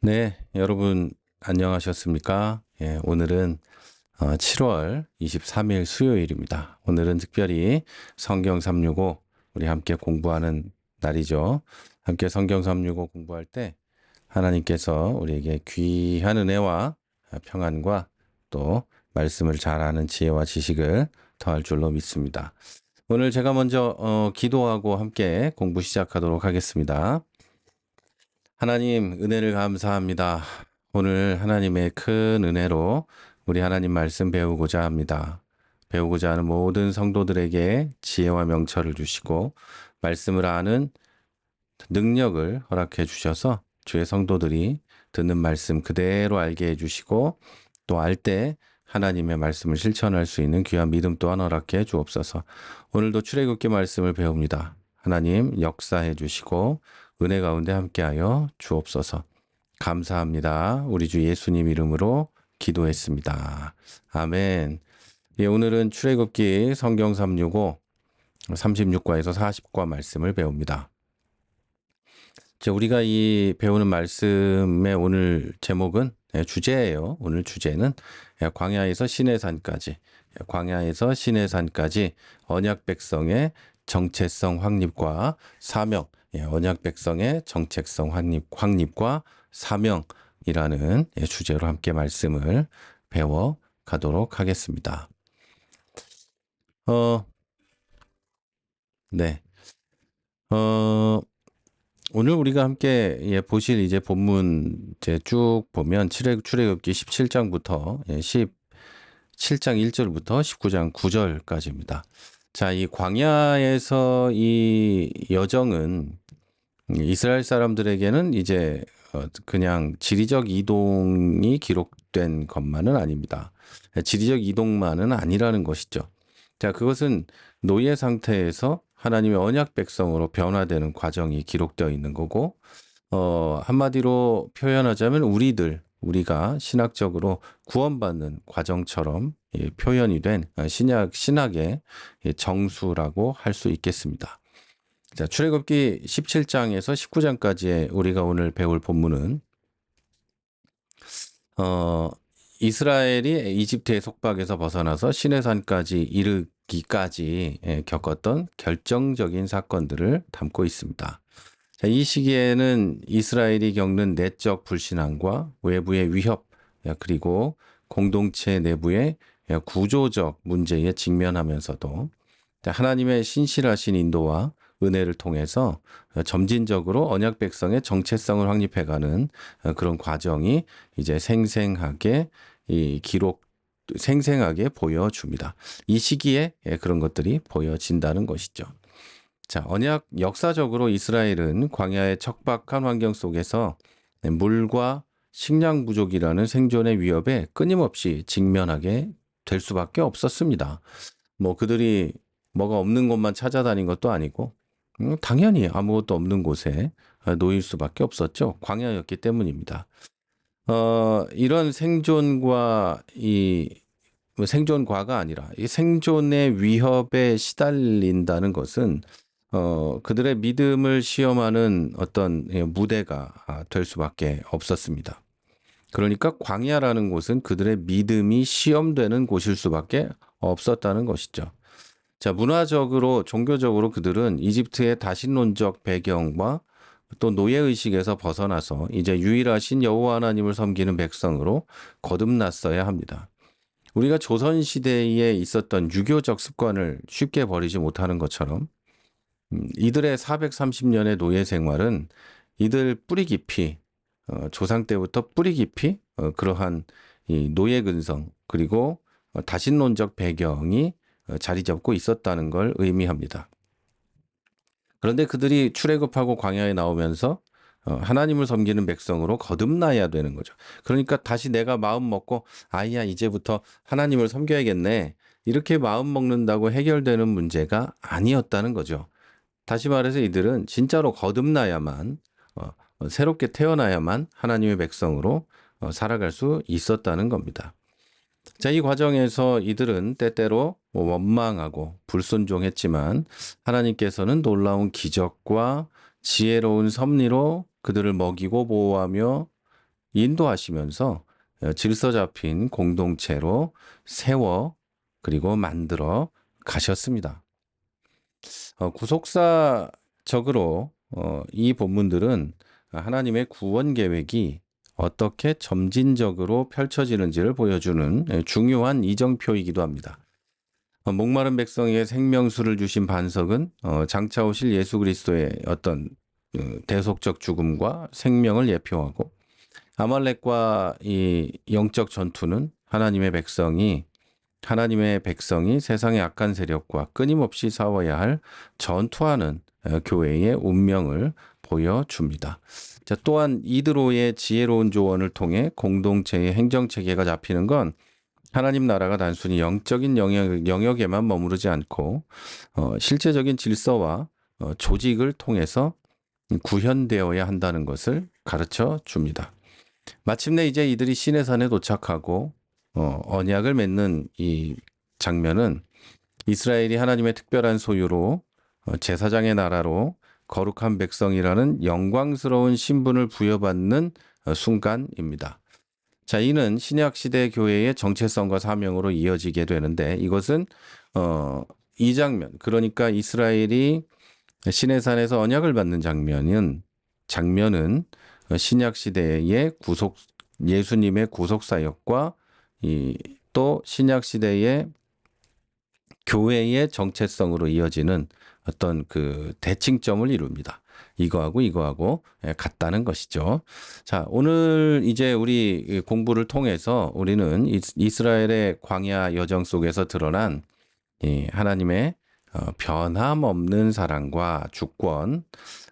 네, 여러분 안녕하셨습니까? 예, 오늘은 7월 23일 수요일입니다. 오늘은 특별히 성경 365 우리 함께 공부하는 날이죠. 함께 성경 365 공부할 때 하나님께서 우리에게 귀한 은혜와 평안과 또 말씀을 잘하는 지혜와 지식을 더할 줄로 믿습니다. 오늘 제가 먼저 기도하고 함께 공부 시작하도록 하겠습니다. 하나님, 은혜를 감사합니다. 오늘 하나님의 큰 은혜로 우리 하나님 말씀 배우고자 합니다. 배우고자 하는 모든 성도들에게 지혜와 명철을 주시고 말씀을 아는 능력을 허락해 주셔서 주의 성도들이 듣는 말씀 그대로 알게 해주시고 또 알 때 하나님의 말씀을 실천할 수 있는 귀한 믿음 또한 허락해 주옵소서. 오늘도 출애굽기 말씀을 배웁니다. 하나님 역사해 주시고 은혜 가운데 함께하여 주옵소서. 감사합니다. 우리 주 예수님 이름으로 기도했습니다. 아멘. 예, 오늘은 출애굽기 성경 365 36과에서 40과 말씀을 배웁니다. 우리가 이 배우는 말씀의 오늘 제목은 주제예요. 오늘 주제는 광야에서 시내산까지, 광야에서 시내산까지 언약 백성의 정체성 확립과 사명, 언약 백성의 정체성 확립과 사명이라는 주제로 함께 말씀을 배워 가도록 하겠습니다. 네. 오늘 우리가 함께 보실 이제 본문 쭉 보면 출애굽기 17장부터 17장 1절부터 19장 9절까지입니다. 자, 이 광야에서 이 여정은 이스라엘 사람들에게는 이제 그냥 지리적 이동이 기록된 것만은 아닙니다. 지리적 이동만은 아니라는 것이죠. 자, 그것은 노예 상태에서 하나님의 언약 백성으로 변화되는 과정이 기록되어 있는 거고, 한마디로 표현하자면 우리가 신학적으로 구원받는 과정처럼 표현이 된 신학의 정수라고 할 수 있겠습니다. 자, 출애굽기 17장에서 19장까지의 우리가 오늘 배울 본문은 이스라엘이 이집트의 속박에서 벗어나서 시내산까지 이르기까지 겪었던 결정적인 사건들을 담고 있습니다. 자, 이 시기에는 이스라엘이 겪는 내적 불신앙과 외부의 위협, 그리고 공동체 내부의 구조적 문제에 직면하면서도 하나님의 신실하신 인도와 은혜를 통해서 점진적으로 언약 백성의 정체성을 확립해가는 그런 과정이 이제 생생하게 보여줍니다. 이 시기에 그런 것들이 보여진다는 것이죠. 자, 역사적으로 이스라엘은 광야의 척박한 환경 속에서 물과 식량 부족이라는 생존의 위협에 끊임없이 직면하게 될 수밖에 없었습니다. 그들이 뭐가 없는 곳만 찾아다닌 것도 아니고 당연히 아무것도 없는 곳에 놓일 수밖에 없었죠. 광야였기 때문입니다. 이런 생존과가 아니라 이 생존의 위협에 시달린다는 것은 그들의 믿음을 시험하는 어떤 무대가 될 수밖에 없었습니다. 그러니까 광야라는 곳은 그들의 믿음이 시험되는 곳일 수밖에 없었다는 것이죠. 자, 문화적으로, 종교적으로 그들은 이집트의 다신론적 배경과 또 노예의식에서 벗어나서 이제 유일하신 여호와 하나님을 섬기는 백성으로 거듭났어야 합니다. 우리가 조선시대에 있었던 유교적 습관을 쉽게 버리지 못하는 것처럼 이들의 430년의 노예 생활은 이들 뿌리 깊이, 조상 때부터 뿌리 깊이 그러한 이 노예 근성 그리고 다신론적 배경이 자리 잡고 있었다는 걸 의미합니다. 그런데 그들이 출애굽하고 광야에 나오면서 하나님을 섬기는 백성으로 거듭나야 되는 거죠. 그러니까 다시 내가 마음 먹고 아이야 이제부터 하나님을 섬겨야겠네. 이렇게 마음 먹는다고 해결되는 문제가 아니었다는 거죠. 다시 말해서 이들은 진짜로 거듭나야만 새롭게 태어나야만 하나님의 백성으로 살아갈 수 있었다는 겁니다. 자, 이 과정에서 이들은 때때로 원망하고 불순종했지만 하나님께서는 놀라운 기적과 지혜로운 섭리로 그들을 먹이고 보호하며 인도하시면서 질서 잡힌 공동체로 세워 그리고 만들어 가셨습니다. 구속사적으로 이 본문들은 하나님의 구원 계획이 어떻게 점진적으로 펼쳐지는지를 보여주는 중요한 이정표이기도 합니다. 목마른 백성에게 생명수를 주신 반석은 장차 오실 예수 그리스도의 어떤 대속적 죽음과 생명을 예표하고, 아말렉과 이 영적 전투는 하나님의 백성이 세상의 악한 세력과 끊임없이 싸워야 할 전투하는 교회의 운명을 보여줍니다. 자, 또한 이드로의 지혜로운 조언을 통해 공동체의 행정체계가 잡히는 건 하나님 나라가 단순히 영적인 영역에만 머무르지 않고 실제적인 질서와 조직을 통해서 구현되어야 한다는 것을 가르쳐 줍니다. 마침내 이제 이들이 시내산에 도착하고 언약을 맺는 이 장면은 이스라엘이 하나님의 특별한 소유로 제사장의 나라로 거룩한 백성이라는 영광스러운 신분을 부여받는 순간입니다. 자, 이는 신약 시대 교회의 정체성과 사명으로 이어지게 되는데, 이것은 이 장면, 그러니까 이스라엘이 시내산에서 언약을 받는 장면은 신약 시대의 예수님의 구속 사역과 또 신약 시대의 교회의 정체성으로 이어지는 어떤 그 대칭점을 이룹니다. 이거하고 같다는 것이죠. 자, 오늘 이제 우리 공부를 통해서 우리는 이스라엘의 광야 여정 속에서 드러난 하나님의 변함없는 사랑과 주권,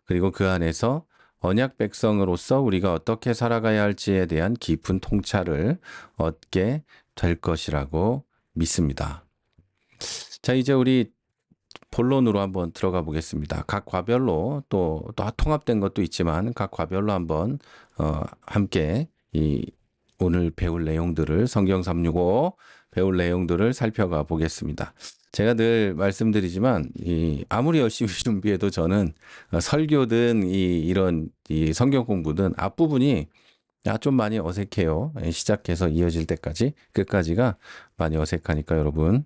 그리고 그 안에서 언약 백성으로서 우리가 어떻게 살아가야 할지에 대한 깊은 통찰을 얻게 될 것이라고 믿습니다. 자, 이제 우리 본론으로 한번 들어가 보겠습니다. 각 과별로 또 통합된 것도 있지만 각 과별로 한번 함께 오늘 배울 내용들을, 성경 365 배울 내용들을 살펴가 보겠습니다. 제가 늘 말씀드리지만 아무리 열심히 준비해도 저는 설교든 이런 성경 공부든 앞부분이 좀 많이 어색해요. 시작해서 이어질 때까지, 끝까지가 많이 어색하니까 여러분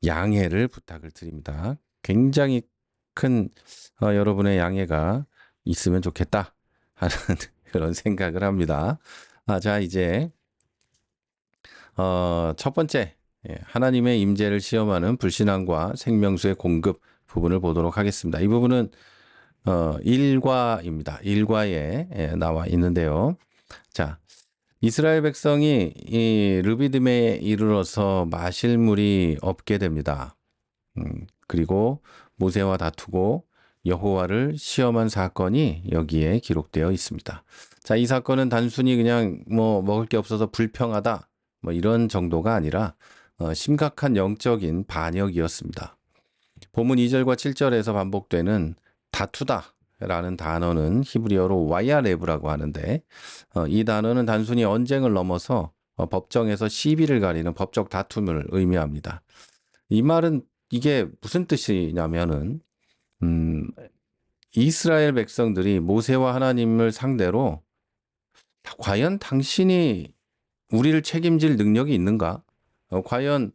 양해를 부탁을 드립니다. 굉장히 큰 여러분의 양해가 있으면 좋겠다 하는 그런 생각을 합니다. 자, 이제 첫 번째, 하나님의 임재를 시험하는 불신앙과 생명수의 공급 부분을 보도록 하겠습니다. 이 부분은 1과입니다. 1과에 나와 있는데요. 자, 이스라엘 백성이 이 르비딤에 이르러서 마실 물이 없게 됩니다. 그리고 모세와 다투고 여호와를 시험한 사건이 여기에 기록되어 있습니다. 자, 이 사건은 단순히 그냥 뭐 먹을 게 없어서 불평하다 뭐 이런 정도가 아니라 심각한 영적인 반역이었습니다. 본문 2절과 7절에서 반복되는 다투다라는 단어는 히브리어로 와야레브라고 하는데, 이 단어는 단순히 언쟁을 넘어서 법정에서 시비를 가리는 법적 다툼을 의미합니다. 이 말은 이게 무슨 뜻이냐면은 이스라엘 백성들이 모세와 하나님을 상대로 과연 당신이 우리를 책임질 능력이 있는가? 과연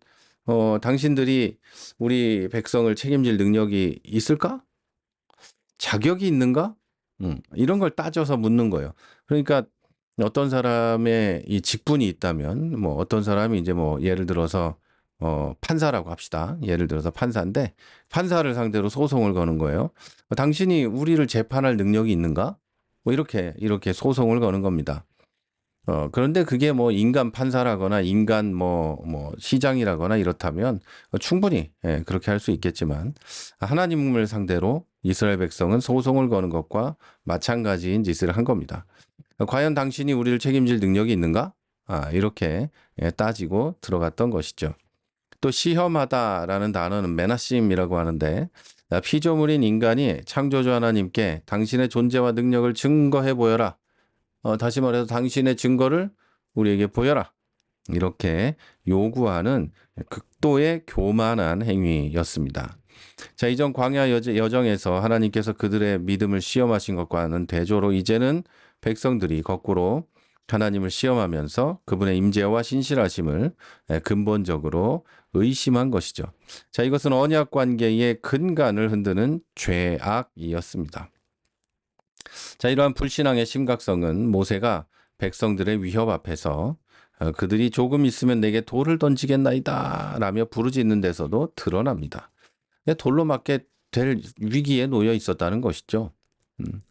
당신들이 우리 백성을 책임질 능력이 있을까? 자격이 있는가? 이런 걸 따져서 묻는 거예요. 그러니까 어떤 사람의 이 직분이 있다면, 뭐 어떤 사람이 이제 뭐 예를 들어서 판사라고 합시다. 예를 들어서 판사인데 판사를 상대로 소송을 거는 거예요. 당신이 우리를 재판할 능력이 있는가? 뭐 이렇게 소송을 거는 겁니다. 그런데 그게 뭐 인간 판사라거나 인간 뭐 시장이라거나 이렇다면 충분히 그렇게 할 수 있겠지만, 하나님을 상대로 이스라엘 백성은 소송을 거는 것과 마찬가지인 짓을 한 겁니다. 과연 당신이 우리를 책임질 능력이 있는가? 이렇게 따지고 들어갔던 것이죠. 또 시험하다라는 단어는 메나심이라고 하는데, 피조물인 인간이 창조주 하나님께 당신의 존재와 능력을 증거해 보여라. 다시 말해서 당신의 증거를 우리에게 보여라. 이렇게 요구하는 극도의 교만한 행위였습니다. 자, 이전 광야 여정에서 하나님께서 그들의 믿음을 시험하신 것과는 대조로 이제는 백성들이 거꾸로 하나님을 시험하면서 그분의 임재와 신실하심을 근본적으로 의심한 것이죠. 자, 이것은 언약 관계의 근간을 흔드는 죄악이었습니다. 자, 이러한 불신앙의 심각성은 모세가 백성들의 위협 앞에서 그들이 조금 있으면 내게 돌을 던지겠나이다 라며 부르짖는 데서도 드러납니다. 돌로 맞게 될 위기에 놓여 있었다는 것이죠. 음.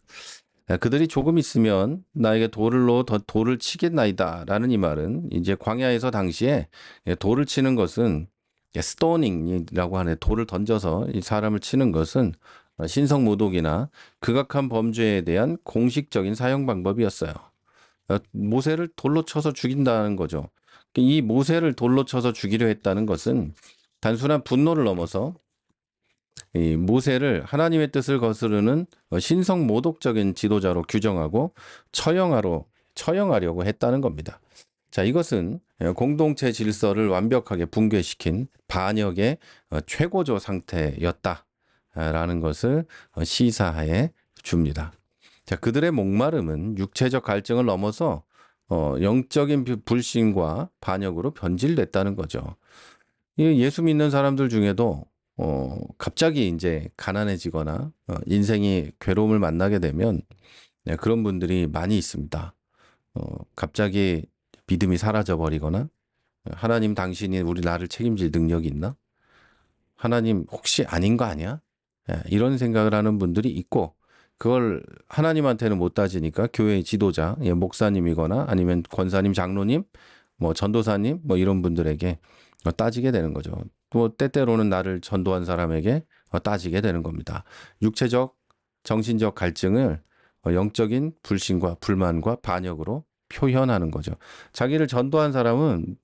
그들이 조금 있으면 나에게 돌을 치겠나이다 라는 이 말은 이제 광야에서 당시에 돌을 치는 것은 스토닝이라고 하는 돌을 던져서 이 사람을 치는 것은 신성모독이나 극악한 범죄에 대한 공식적인 사형 방법이었어요. 모세를 돌로 쳐서 죽인다는 거죠. 이 모세를 돌로 쳐서 죽이려 했다는 것은 단순한 분노를 넘어서 이 모세를 하나님의 뜻을 거스르는 신성 모독적인 지도자로 규정하고 처형하려고 했다는 겁니다. 자, 이것은 공동체 질서를 완벽하게 붕괴시킨 반역의 최고조 상태였다라는 것을 시사해 줍니다. 자, 그들의 목마름은 육체적 갈증을 넘어서 영적인 불신과 반역으로 변질됐다는 거죠. 예수 믿는 사람들 중에도 갑자기 이제 가난해지거나 인생이 괴로움을 만나게 되면 그런 분들이 많이 있습니다. 갑자기 믿음이 사라져 버리거나 하나님 당신이 나를 책임질 능력이 있나? 하나님 혹시 아닌 거 아니야? 이런 생각을 하는 분들이 있고 그걸 하나님한테는 못 따지니까 교회의 지도자, 목사님이거나 아니면 권사님, 장로님, 뭐 전도사님, 뭐 이런 분들에게 따지게 되는 거죠. 또 때때로는 나를 전도한 사람에게 따지게 되는 겁니다. 육체적, 정신적 갈증을 영적인 불신과 불만과 반역으로 표현하는 거죠. 자기를 전도한 사람은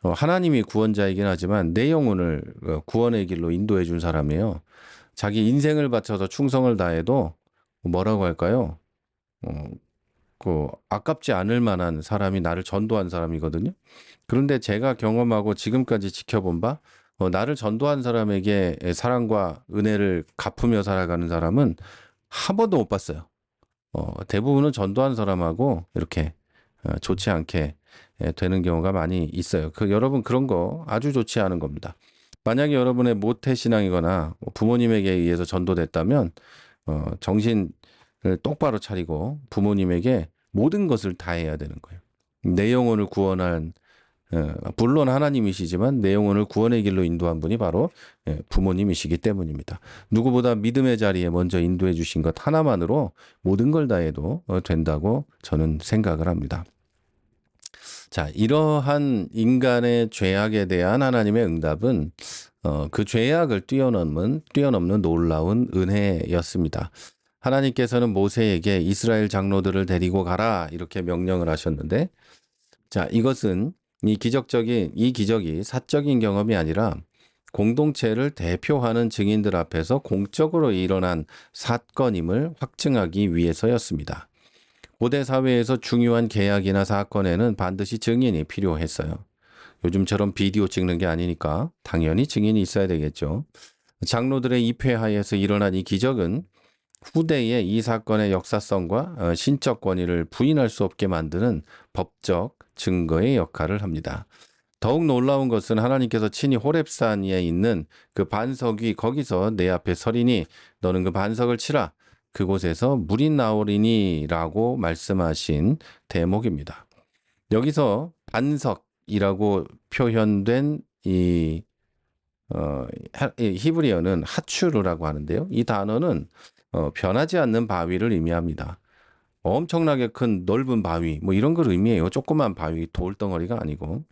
하나님이 구원자이긴 하지만 내 영혼을 구원의 길로 인도해 준 사람이에요. 자기 인생을 바쳐서 충성을 다해도 뭐라고 할까요? 아깝지 않을 만한 사람이 나를 전도한 사람이거든요. 그런데 제가 경험하고 지금까지 지켜본 바, 나를 전도한 사람에게 사랑과 은혜를 갚으며 살아가는 사람은 한 번도 못 봤어요. 대부분은 전도한 사람하고 이렇게 좋지 않게 되는 경우가 많이 있어요. 여러분 그런 거 아주 좋지 않은 겁니다. 만약에 여러분의 모태신앙이거나 부모님에게 의해서 전도됐다면 정신을 똑바로 차리고 부모님에게 모든 것을 다해야 되는 거예요. 내 영혼을 구원한 물론 하나님이시지만 내 영혼을 구원의 길로 인도한 분이 바로 부모님이시기 때문입니다. 누구보다 믿음의 자리에 먼저 인도해 주신 것 하나만으로 모든 걸 다해도 된다고 저는 생각을 합니다. 자, 이러한 인간의 죄악에 대한 하나님의 응답은 그 죄악을 뛰어넘는 놀라운 은혜였습니다. 하나님께서는 모세에게 이스라엘 장로들을 데리고 가라 이렇게 명령을 하셨는데, 자, 이것은 이 기적이 사적인 경험이 아니라 공동체를 대표하는 증인들 앞에서 공적으로 일어난 사건임을 확증하기 위해서였습니다. 고대 사회에서 중요한 계약이나 사건에는 반드시 증인이 필요했어요. 요즘처럼 비디오 찍는 게 아니니까 당연히 증인이 있어야 되겠죠. 장로들의 입회하에서 일어난 이 기적은 후대에 이 사건의 역사성과 신적 권위를 부인할 수 없게 만드는 법적 증거의 역할을 합니다. 더욱 놀라운 것은 하나님께서 친히 호렙산에 있는 그 반석 위 거기서 내 앞에 서리니 너는 그 반석을 치라. 그곳에서 물이 나오리니라고 말씀하신 대목입니다. 여기서 반석이라고 표현된 이 히브리어는 하추르라고 하는데요. 이 단어는 변하지 않는 바위를 의미합니다. 엄청나게 큰 넓은 바위, 뭐 이런 걸 의미해요. 조그만 바위, 돌덩어리가 아니고.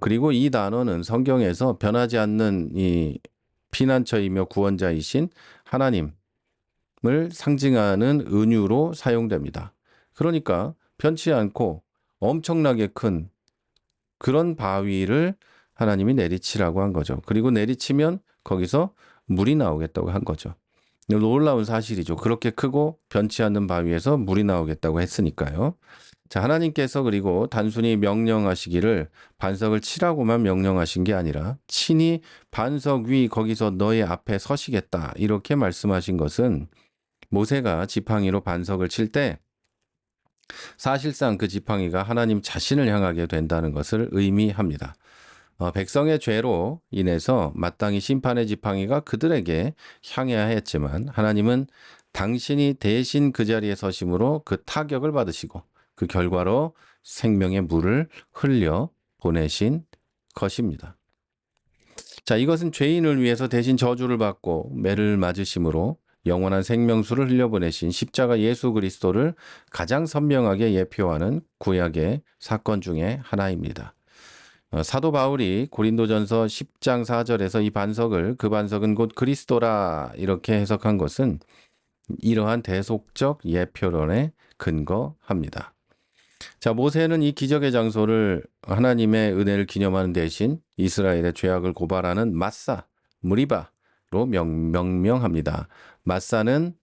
그리고 이 단어는 성경에서 변하지 않는 이 피난처이며 구원자이신 하나님을 상징하는 은유로 사용됩니다. 그러니까 변치 않고 엄청나게 큰 그런 바위를 하나님이 내리치라고 한 거죠. 그리고 내리치면 거기서 물이 나오겠다고 한 거죠. 놀라운 사실이죠. 그렇게 크고 변치 않는 바위에서 물이 나오겠다고 했으니까요. 자, 하나님께서 그리고 단순히 명령하시기를 반석을 치라고만 명령하신 게 아니라 친히 반석 위 거기서 너의 앞에 서시겠다 이렇게 말씀하신 것은 모세가 지팡이로 반석을 칠 때 사실상 그 지팡이가 하나님 자신을 향하게 된다는 것을 의미합니다. 백성의 죄로 인해서 마땅히 심판의 지팡이가 그들에게 향해야 했지만 하나님은 당신이 대신 그 자리에 서심으로 그 타격을 받으시고 그 결과로 생명의 물을 흘려 보내신 것입니다. 자, 이것은 죄인을 위해서 대신 저주를 받고 매를 맞으심으로 영원한 생명수를 흘려보내신 십자가 예수 그리스도를 가장 선명하게 예표하는 구약의 사건 중에 하나입니다. 사도 바울이 고린도전서 10장 4절에서 이 반석을 그 반석은 곧 그리스도라 이렇게 해석한 것은 이러한 대속적 예표론에 근거합니다. 자, 모세는 이 기적의 장소를 하나님의 은혜를 기념하는 대신 이스라엘의 죄악을 고발하는 마사, 무리바로 명명합니다. 마사는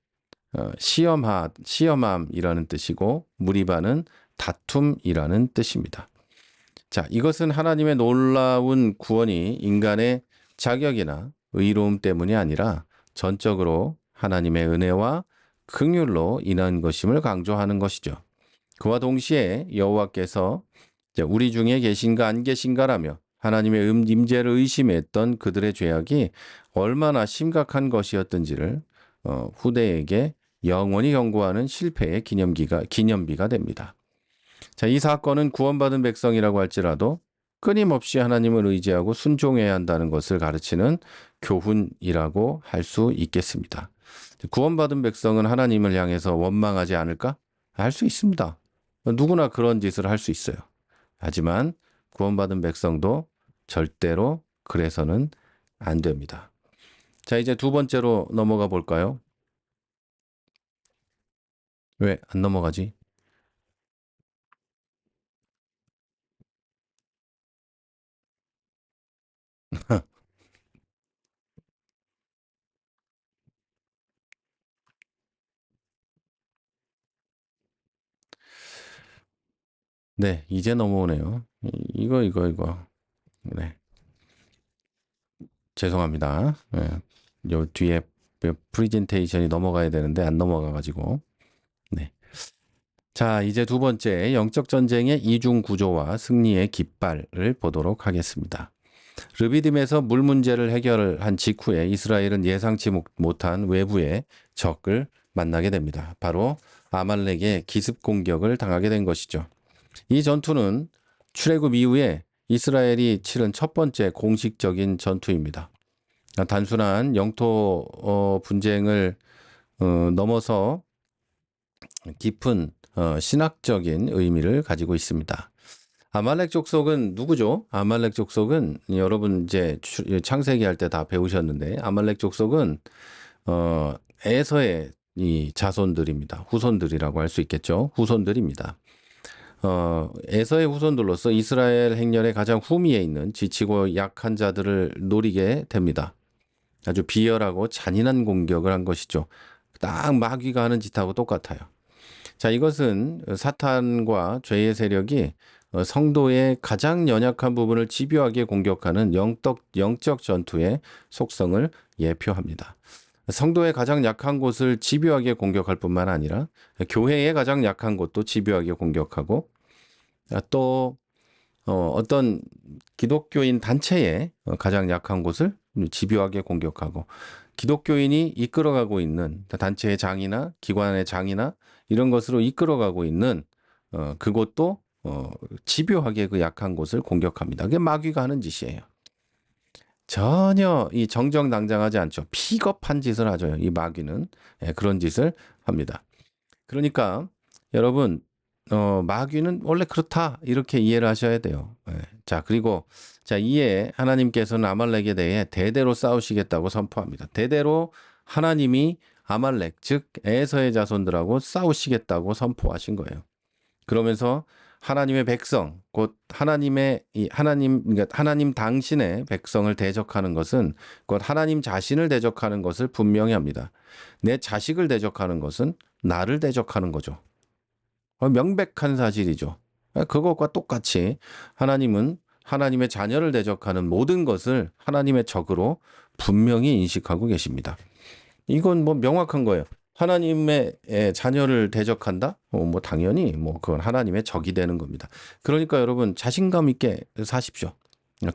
시험함이라는 뜻이고 무리바는 다툼이라는 뜻입니다. 자, 이것은 하나님의 놀라운 구원이 인간의 자격이나 의로움 때문이 아니라 전적으로 하나님의 은혜와 긍휼로 인한 것임을 강조하는 것이죠. 그와 동시에 여호와께서 우리 중에 계신가 안 계신가라며 하나님의 임재를 의심했던 그들의 죄악이 얼마나 심각한 것이었던지를 후대에게 영원히 경고하는 실패의 기념비가 됩니다. 자, 이 사건은 구원받은 백성이라고 할지라도 끊임없이 하나님을 의지하고 순종해야 한다는 것을 가르치는 교훈이라고 할 수 있겠습니다. 구원받은 백성은 하나님을 향해서 원망하지 않을까? 할 수 있습니다. 누구나 그런 짓을 할 수 있어요. 하지만 구원받은 백성도 절대로 그래서는 안 됩니다. 자, 이제 두 번째로 넘어가 볼까요? 왜 안 넘어가지? 네, 이제 넘어오네요. 이거. 네, 죄송합니다. 네, 요 뒤에 프리젠테이션이 넘어가야 되는데 안 넘어가가지고. 네. 자, 이제 두 번째 영적 전쟁의 이중 구조와 승리의 깃발을 보도록 하겠습니다. 르비딤에서 물 문제를 해결한 직후에 이스라엘은 예상치 못한 외부의 적을 만나게 됩니다. 바로 아말렉의 기습 공격을 당하게 된 것이죠. 이 전투는 출애굽 이후에 이스라엘이 치른 첫 번째 공식적인 전투입니다. 단순한 영토 분쟁을 넘어서 깊은 신학적인 의미를 가지고 있습니다. 아말렉 족속은 누구죠? 아말렉 족속은 여러분 이제 창세기 할 때 다 배우셨는데 아말렉 족속은 에서의 이 자손들입니다. 후손들이라고 할 수 있겠죠. 후손들입니다. 에서의 후손들로서 이스라엘 행렬의 가장 후미에 있는 지치고 약한 자들을 노리게 됩니다. 아주 비열하고 잔인한 공격을 한 것이죠. 딱 마귀가 하는 짓하고 똑같아요. 자, 이것은 사탄과 죄의 세력이 성도의 가장 연약한 부분을 집요하게 공격하는 영적 전투의 속성을 예표합니다. 성도의 가장 약한 곳을 집요하게 공격할 뿐만 아니라 교회의 가장 약한 곳도 집요하게 공격하고 또 어떤 기독교인 단체의 가장 약한 곳을 집요하게 공격하고 기독교인이 이끌어가고 있는 단체의 장이나 기관의 장이나 이런 것으로 이끌어가고 있는 그것도 집요하게 그 약한 곳을 공격합니다. 그게 마귀가 하는 짓이에요. 전혀 이 정정당당하지 않죠. 피겁한 짓을 하죠. 이 마귀는 그런 짓을 합니다. 그러니까 여러분 마귀는 원래 그렇다 이렇게 이해를 하셔야 돼요. 자, 그리고 자, 이에 하나님께서는 아말렉에 대해 대대로 싸우시겠다고 선포합니다. 대대로 하나님이 아말렉 즉 에서의 자손들하고 싸우시겠다고 선포하신 거예요. 그러면서 하나님의 백성, 곧 그러니까 하나님 당신의 백성을 대적하는 것은 곧 하나님 자신을 대적하는 것을 분명히 합니다. 내 자식을 대적하는 것은 나를 대적하는 거죠. 명백한 사실이죠. 그것과 똑같이 하나님은 하나님의 자녀를 대적하는 모든 것을 하나님의 적으로 분명히 인식하고 계십니다. 이건 뭐 명확한 거예요. 하나님의 자녀를 대적한다? 뭐 당연히 뭐 그건 하나님의 적이 되는 겁니다. 그러니까 여러분 자신감 있게 사십시오.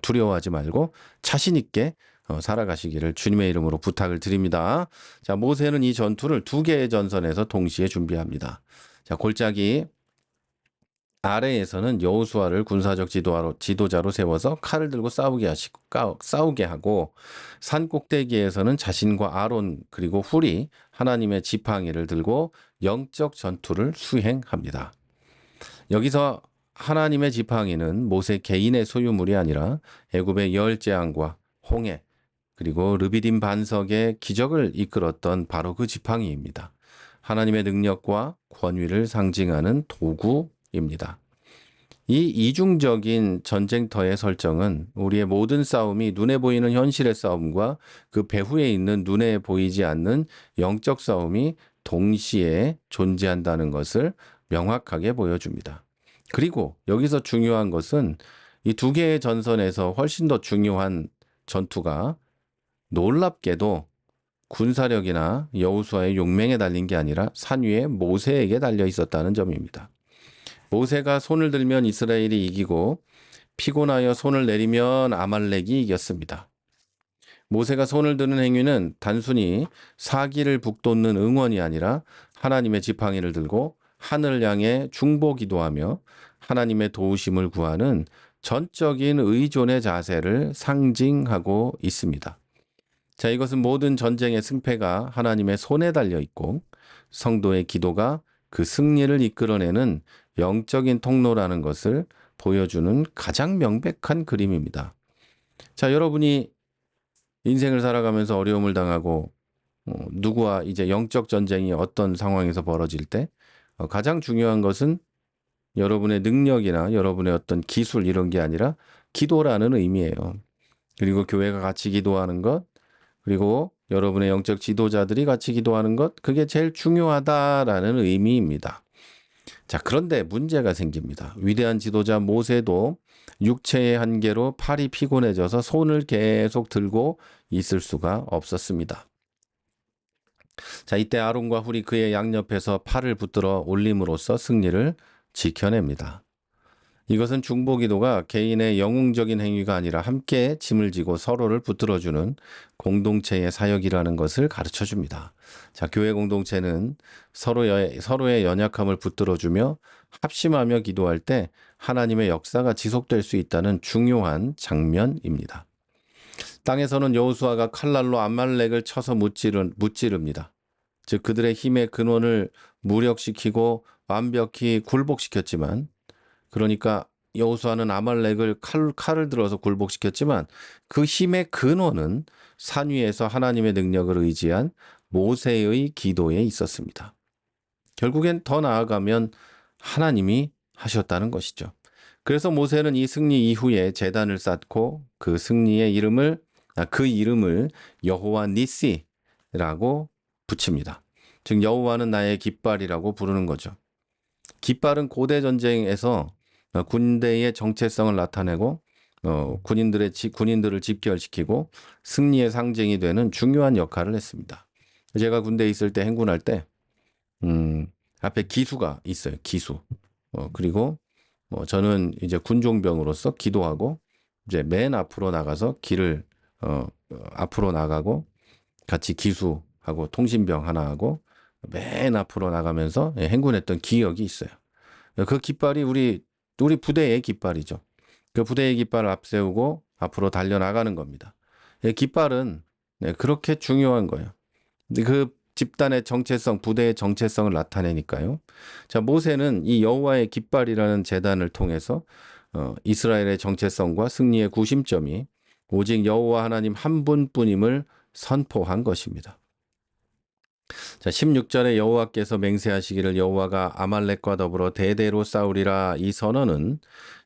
두려워하지 말고 자신 있게 살아가시기를 주님의 이름으로 부탁을 드립니다. 자, 모세는 이 전투를 두 개의 전선에서 동시에 준비합니다. 자, 골짜기 아래에서는 여호수아를 군사적 지도자로 세워서 칼을 들고 싸우게 하고 산 꼭대기에서는 자신과 아론 그리고 훌이 하나님의 지팡이를 들고 영적 전투를 수행합니다. 여기서 하나님의 지팡이는 모세 개인의 소유물이 아니라 애굽의 열 재앙과 홍해 그리고 르비딤 반석의 기적을 이끌었던 바로 그 지팡이입니다. 하나님의 능력과 권위를 상징하는 도구입니다. 이 이중적인 전쟁터의 설정은 우리의 모든 싸움이 눈에 보이는 현실의 싸움과 그 배후에 있는 눈에 보이지 않는 영적 싸움이 동시에 존재한다는 것을 명확하게 보여줍니다. 그리고 여기서 중요한 것은 이 두 개의 전선에서 훨씬 더 중요한 전투가 놀랍게도 군사력이나 여호수아의 용맹에 달린 게 아니라 산 위에 모세에게 달려 있었다는 점입니다. 모세가 손을 들면 이스라엘이 이기고 피곤하여 손을 내리면 아말렉이 이겼습니다. 모세가 손을 드는 행위는 단순히 사기를 북돋는 응원이 아니라 하나님의 지팡이를 들고 하늘을 향해 중보 기도하며 하나님의 도우심을 구하는 전적인 의존의 자세를 상징하고 있습니다. 자, 이것은 모든 전쟁의 승패가 하나님의 손에 달려 있고 성도의 기도가 그 승리를 이끌어내는 영적인 통로라는 것을 보여주는 가장 명백한 그림입니다. 자, 여러분이 인생을 살아가면서 어려움을 당하고 누구와 이제 영적 전쟁이 어떤 상황에서 벌어질 때 가장 중요한 것은 여러분의 능력이나 여러분의 어떤 기술 이런 게 아니라 기도라는 의미예요. 그리고 교회가 같이 기도하는 것, 그리고 여러분의 영적 지도자들이 같이 기도하는 것, 그게 제일 중요하다라는 의미입니다. 자, 그런데 문제가 생깁니다. 위대한 지도자 모세도 육체의 한계로 팔이 피곤해져서 손을 계속 들고 있을 수가 없었습니다. 자, 이때 아론과 훌이 그의 양옆에서 팔을 붙들어 올림으로써 승리를 지켜냅니다. 이것은 중보기도가 개인의 영웅적인 행위가 아니라 함께 짐을 지고 서로를 붙들어주는 공동체의 사역이라는 것을 가르쳐 줍니다. 자, 교회 공동체는 서로의 연약함을 붙들어주며 합심하며 기도할 때 하나님의 역사가 지속될 수 있다는 중요한 장면입니다. 땅에서는 여호수아가 칼날로 아말렉을 쳐서 무찌릅니다. 즉 그들의 힘의 근원을 무력시키고 완벽히 굴복시켰지만, 그러니까 여호수아는 아말렉을 칼을 들어서 굴복시켰지만 그 힘의 근원은 산 위에서 하나님의 능력을 의지한 모세의 기도에 있었습니다. 결국엔 더 나아가면 하나님이 하셨다는 것이죠. 그래서 모세는 이 승리 이후에 제단을 쌓고 그 이름을 여호와 니시라고 붙입니다. 즉 여호와는 나의 깃발이라고 부르는 거죠. 깃발은 고대 전쟁에서 군대의 정체성을 나타내고 군인들을 집결시키고 승리의 상징이 되는 중요한 역할을 했습니다. 제가 군대에 있을 때 행군할 때 앞에 기수가 있어요. 기수. 그리고 저는 이제 군종병으로서 기도하고 이제 맨 앞으로 나가서 길을 앞으로 나가고 같이 기수하고 통신병 하나 하고 맨 앞으로 나가면서 행군했던 기억이 있어요. 그 깃발이 우리 부대의 깃발이죠. 그 부대의 깃발을 앞세우고 앞으로 달려나가는 겁니다. 깃발은 그렇게 중요한 거예요. 그 집단의 정체성, 부대의 정체성을 나타내니까요. 자, 모세는 이 여호와의 깃발이라는 제단을 통해서 이스라엘의 정체성과 승리의 구심점이 오직 여호와 하나님 한 분뿐임을 선포한 것입니다. 자, 16절에 여호와께서 맹세하시기를 여호와가 아말렉과 더불어 대대로 싸우리라, 이 선언은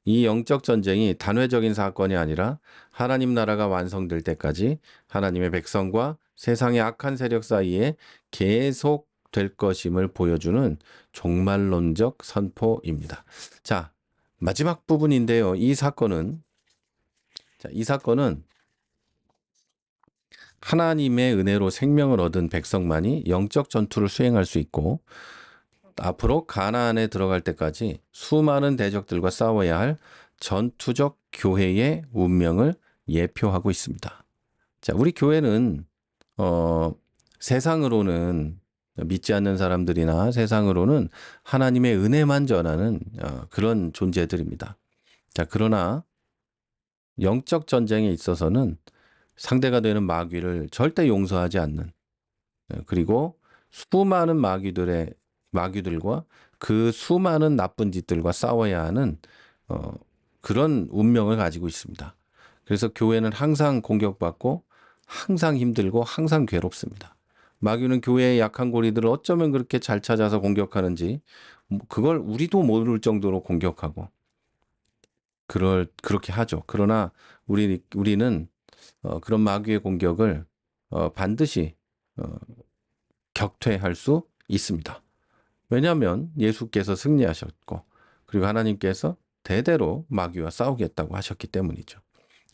이 영적 전쟁이 단회적인 사건이 아니라 하나님 나라가 완성될 때까지 하나님의 백성과 세상의 악한 세력 사이에 계속 될 것임을 보여주는 종말론적 선포입니다. 자, 마지막 부분인데요. 이 사건은 하나님의 은혜로 생명을 얻은 백성만이 영적 전투를 수행할 수 있고 앞으로 가나안에 들어갈 때까지 수많은 대적들과 싸워야 할 전투적 교회의 운명을 예표하고 있습니다. 자, 우리 교회는 어, 세상으로는 믿지 않는 사람들이나 세상으로는 하나님의 은혜만 전하는 그런 존재들입니다. 자, 그러나 영적 전쟁에 있어서는 상대가 되는 마귀를 절대 용서하지 않는 그리고 수많은 마귀들과 그 수많은 나쁜 짓들과 싸워야 하는 어, 그런 운명을 가지고 있습니다. 그래서 교회는 항상 공격받고 항상 힘들고 항상 괴롭습니다. 마귀는 교회의 약한 고리들을 어쩌면 그렇게 잘 찾아서 공격하는지 그걸 우리도 모를 정도로 공격하고 그렇게 하죠. 그러나 우리는 그런 마귀의 공격을 반드시 어, 격퇴할 수 있습니다. 왜냐하면 예수께서 승리하셨고 그리고 하나님께서 대대로 마귀와 싸우겠다고 하셨기 때문이죠.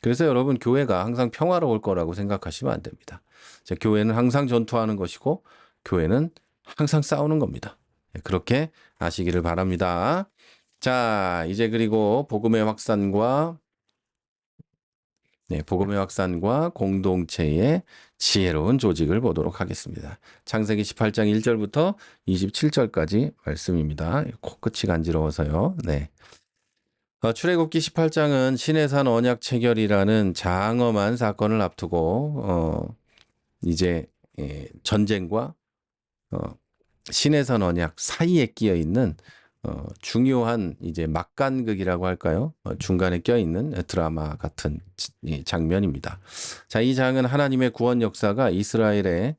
그래서 여러분 교회가 항상 평화로울 거라고 생각하시면 안 됩니다. 자, 교회는 항상 전투하는 것이고 교회는 항상 싸우는 겁니다. 그렇게 아시기를 바랍니다. 자, 이제 그리고 복음의 확산과 공동체의 지혜로운 조직을 보도록 하겠습니다. 창세기 18장 1절부터 27절까지 말씀입니다. 코끝이 간지러워서요. 네. 출애굽기 18장은 시내산 언약 체결이라는 장엄한 사건을 앞두고 이제 전쟁과 시내산 언약 사이에 끼어 있는 중요한 이제 막간극이라고 할까요? 중간에 껴있는 드라마 같은 이 장면입니다. 자, 이 장은 하나님의 구원 역사가 이스라엘의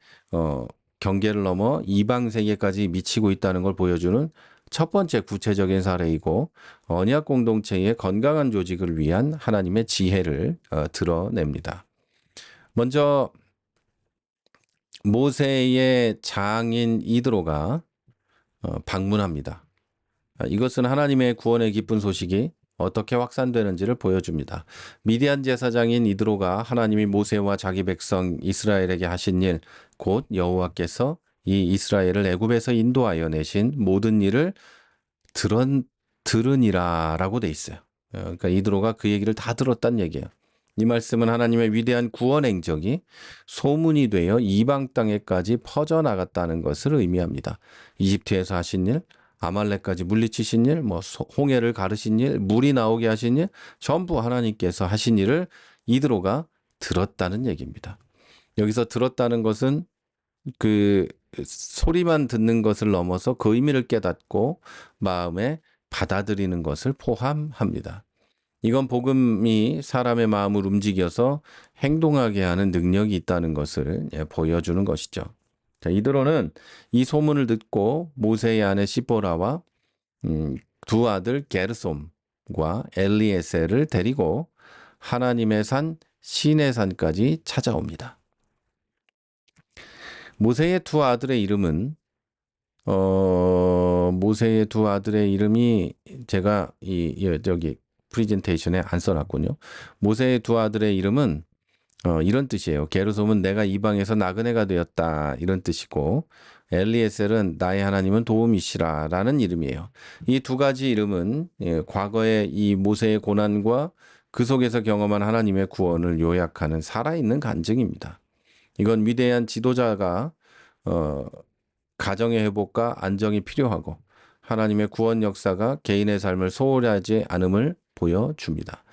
경계를 넘어 이방 세계까지 미치고 있다는 걸 보여주는 첫 번째 구체적인 사례이고 언약 공동체의 건강한 조직을 위한 하나님의 지혜를 드러냅니다. 먼저 모세의 장인 이드로가 방문합니다. 이것은 하나님의 구원의 기쁜 소식이 어떻게 확산되는지를 보여줍니다. 미디안 제사장인 이드로가 하나님이 모세와 자기 백성 이스라엘에게 하신 일, 곧 여호와께서 이 이스라엘을 애굽에서 인도하여 내신 모든 일을 들으니라라고 돼 있어요. 그러니까 이드로가 그 얘기를 다 들었단 얘기예요. 이 말씀은 하나님의 위대한 구원 행적이 소문이 되어 이방 땅에까지 퍼져나갔다는 것을 의미합니다. 이집트에서 하신 일, 아말렉까지 물리치신 일, 홍해를 가르신 일, 물이 나오게 하신 일, 전부 하나님께서 하신 일을 이드로가 들었다는 얘기입니다. 여기서 들었다는 것은 그 소리만 듣는 것을 넘어서 그 의미를 깨닫고 마음에 받아들이는 것을 포함합니다. 이건 복음이 사람의 마음을 움직여서 행동하게 하는 능력이 있다는 것을 보여주는 것이죠. 자, 이드로는 이 소문을 듣고 모세의 아내 시보라와 두 아들 게르솜과 엘리에셀을 데리고 하나님의 산 시내산까지 찾아옵니다. 모세의 두 아들의 이름은 제가 여기 프레젠테이션에 안 써놨군요. 모세의 두 아들의 이름은 이런 뜻이에요. 게르솜은 내가 이방에서 나그네가 되었다 이런 뜻이고 엘리에셀은 나의 하나님은 도움이시라 라는 이름이에요. 이 두 가지 이름은 과거의 이 모세의 고난과 그 속에서 경험한 하나님의 구원을 요약하는 살아있는 간증입니다. 이건 위대한 지도자가 가정의 회복과 안정이 필요하고 하나님의 구원 역사가 개인의 삶을 소홀하지 않음을 보여줍니다.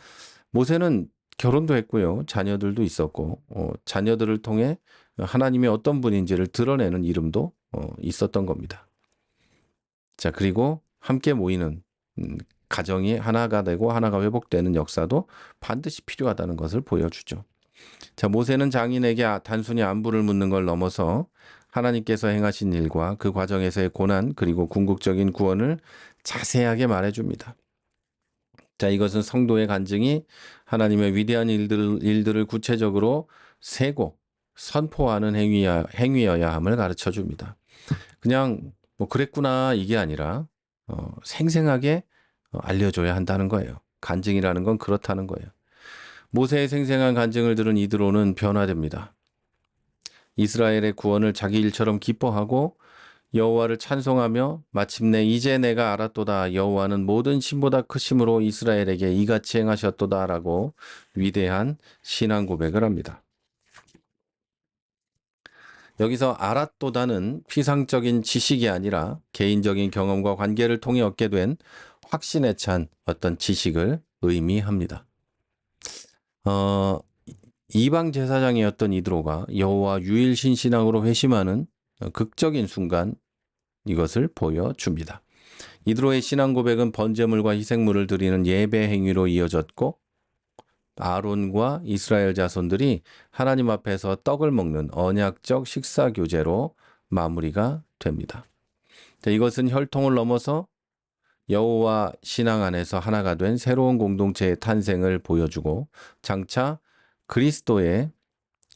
모세는 결혼도 했고요. 자녀들도 있었고 자녀들을 통해 하나님이 어떤 분인지를 드러내는 이름도 있었던 겁니다. 자, 그리고 함께 모이는 가정이 하나가 되고 하나가 회복되는 역사도 반드시 필요하다는 것을 보여주죠. 자, 모세는 장인에게 단순히 안부를 묻는 걸 넘어서 하나님께서 행하신 일과 그 과정에서의 고난 그리고 궁극적인 구원을 자세하게 말해줍니다. 자, 이것은 성도의 간증이 하나님의 위대한 일들을 구체적으로 세고 선포하는 행위여야 함을 가르쳐 줍니다. 그냥 그랬구나 이게 아니라 생생하게 알려줘야 한다는 거예요. 간증이라는 건 그렇다는 거예요. 모세의 생생한 간증을 들은 이드로는 변화됩니다. 이스라엘의 구원을 자기 일처럼 기뻐하고 여호와를 찬송하며 마침내 이제 내가 알았도다. 여호와는 모든 신보다 크심으로 이스라엘에게 이같이 행하셨도다라고 위대한 신앙 고백을 합니다. 여기서 알았도다는 피상적인 지식이 아니라 개인적인 경험과 관계를 통해 얻게 된 확신에 찬 어떤 지식을 의미합니다. 이방 제사장이었던 이드로가 여호와 유일신 신앙으로 회심하는 극적인 순간 이것을 보여줍니다. 이드로의 신앙 고백은 번제물과 희생물을 드리는 예배 행위로 이어졌고 아론과 이스라엘 자손들이 하나님 앞에서 떡을 먹는 언약적 식사 교제로 마무리가 됩니다. 이것은 혈통을 넘어서 여호와 신앙 안에서 하나가 된 새로운 공동체의 탄생을 보여주고 장차 그리스도의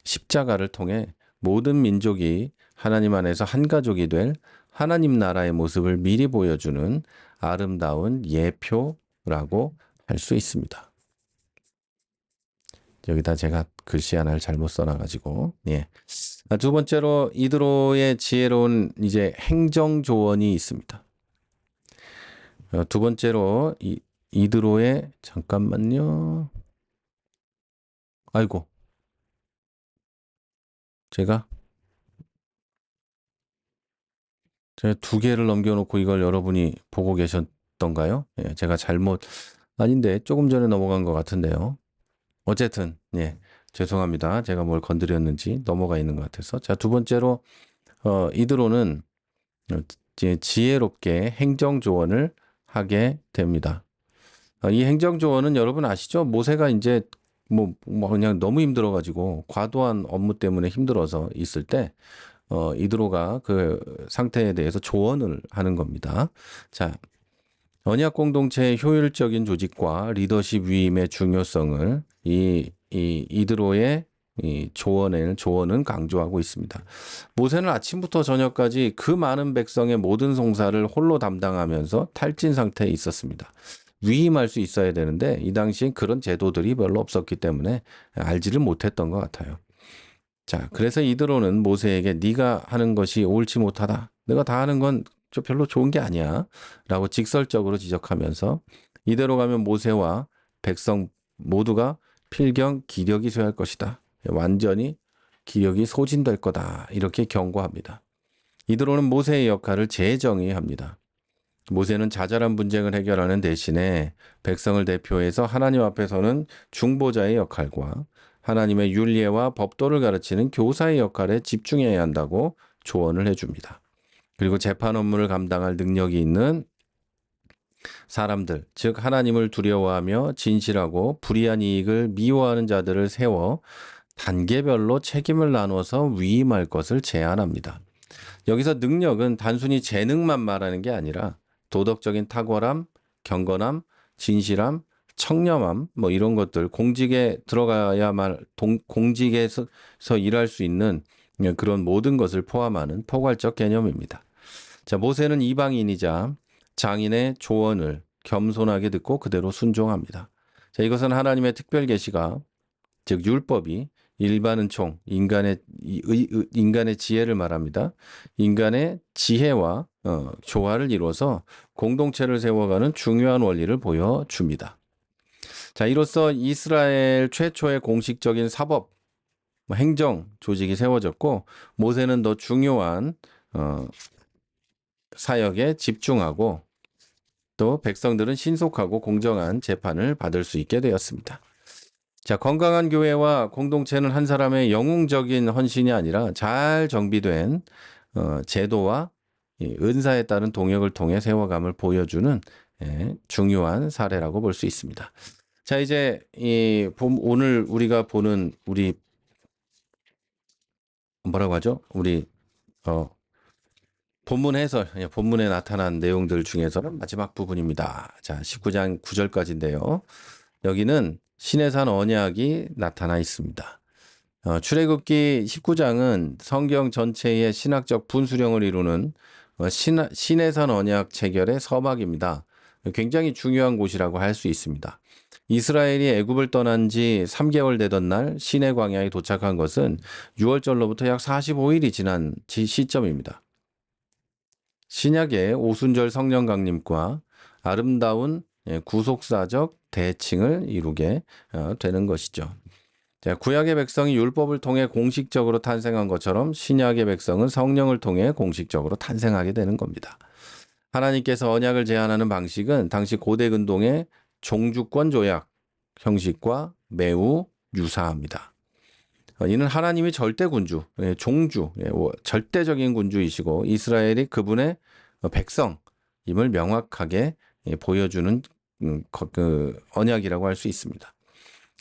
십자가를 통해 모든 민족이 하나님 안에서 한 가족이 될 하나님 나라의 모습을 미리 보여주는 아름다운 예표라고 할 수 있습니다. 여기다 제가 글씨 하나를 잘못 써놔가지고, 예. 두 번째로 이드로의 지혜로운 이제 행정 조언이 있습니다. 두 번째로 이드로의 잠깐만요. 아이고, 제가 두 개를 넘겨놓고 이걸 여러분이 보고 계셨던가요? 예, 제가 잘못 아닌데 조금 전에 넘어간 것 같은데요. 어쨌든 예, 죄송합니다. 제가 뭘 건드렸는지 넘어가 있는 것 같아서. 자, 두 번째로 이드로는 지혜롭게 행정 조언을 하게 됩니다. 이 행정 조언은 여러분 아시죠? 모세가 이제 뭐 그냥 너무 힘들어가지고 과도한 업무 때문에 힘들어서 있을 때 이드로가 그 상태에 대해서 조언을 하는 겁니다. 자, 언약 공동체의 효율적인 조직과 리더십 위임의 중요성을 이드로의 조언은 강조하고 있습니다. 모세는 아침부터 저녁까지 그 많은 백성의 모든 송사를 홀로 담당하면서 탈진 상태에 있었습니다. 위임할 수 있어야 되는데 이 당시엔 그런 제도들이 별로 없었기 때문에 알지를 못했던 것 같아요. 자, 그래서 이드로는 모세에게 네가 하는 것이 옳지 못하다. 내가 다 하는 건 별로 좋은 게 아니야. 라고 직설적으로 지적하면서 이대로 가면 모세와 백성 모두가 필경 기력이 쇠할 것이다. 완전히 기력이 소진될 거다. 이렇게 경고합니다. 이드로는 모세의 역할을 재정의합니다. 모세는 자잘한 분쟁을 해결하는 대신에 백성을 대표해서 하나님 앞에서는 중보자의 역할과 하나님의 율례와 법도를 가르치는 교사의 역할에 집중해야 한다고 조언을 해줍니다. 그리고 재판 업무를 감당할 능력이 있는 사람들, 즉 하나님을 두려워하며 진실하고 불의한 이익을 미워하는 자들을 세워 단계별로 책임을 나눠서 위임할 것을 제안합니다. 여기서 능력은 단순히 재능만 말하는 게 아니라 도덕적인 탁월함, 경건함, 진실함, 청렴함 뭐 이런 것들 공직에 들어가야만 공직에서 일할 수 있는 그런 모든 것을 포함하는 포괄적 개념입니다. 자, 모세는 이방인이자 장인의 조언을 겸손하게 듣고 그대로 순종합니다. 자, 이것은 하나님의 특별 계시가 즉 율법이 일반 은총 인간의 지혜를 말합니다. 인간의 지혜와 조화를 이루어서 공동체를 세워가는 중요한 원리를 보여줍니다. 자, 이로써 이스라엘 최초의 공식적인 사법, 행정 조직이 세워졌고 모세는 더 중요한 사역에 집중하고 또 백성들은 신속하고 공정한 재판을 받을 수 있게 되었습니다. 자, 건강한 교회와 공동체는 한 사람의 영웅적인 헌신이 아니라 잘 정비된 제도와 은사에 따른 동역을 통해 세워감을 보여주는 중요한 사례라고 볼 수 있습니다. 자, 이제 오늘 우리가 보는 우리 뭐라고 하죠? 우리 본문 해설, 본문에 나타난 내용들 중에서는 마지막 부분입니다. 자, 19장 9절까지인데요. 여기는 시내산 언약이 나타나 있습니다. 출애굽기 19장은 성경 전체의 신학적 분수령을 이루는 시내산 언약 체결의 서막입니다. 굉장히 중요한 곳이라고 할 수 있습니다. 이스라엘이 애굽을 떠난 지 3개월 되던 날 시내 광야에 도착한 것은 6월절로부터 약 45일이 지난 시점입니다. 신약의 오순절 성령 강림과 아름다운 구속사적 대칭을 이루게 되는 것이죠. 자, 구약의 백성이 율법을 통해 공식적으로 탄생한 것처럼 신약의 백성은 성령을 통해 공식적으로 탄생하게 되는 겁니다. 하나님께서 언약을 제안하는 방식은 당시 고대 근동의 종주권 조약 형식과 매우 유사합니다. 이는 하나님이 절대 군주, 종주, 절대적인 군주이시고 이스라엘이 그분의 백성임을 명확하게 보여주는 언약이라고 할 수 있습니다.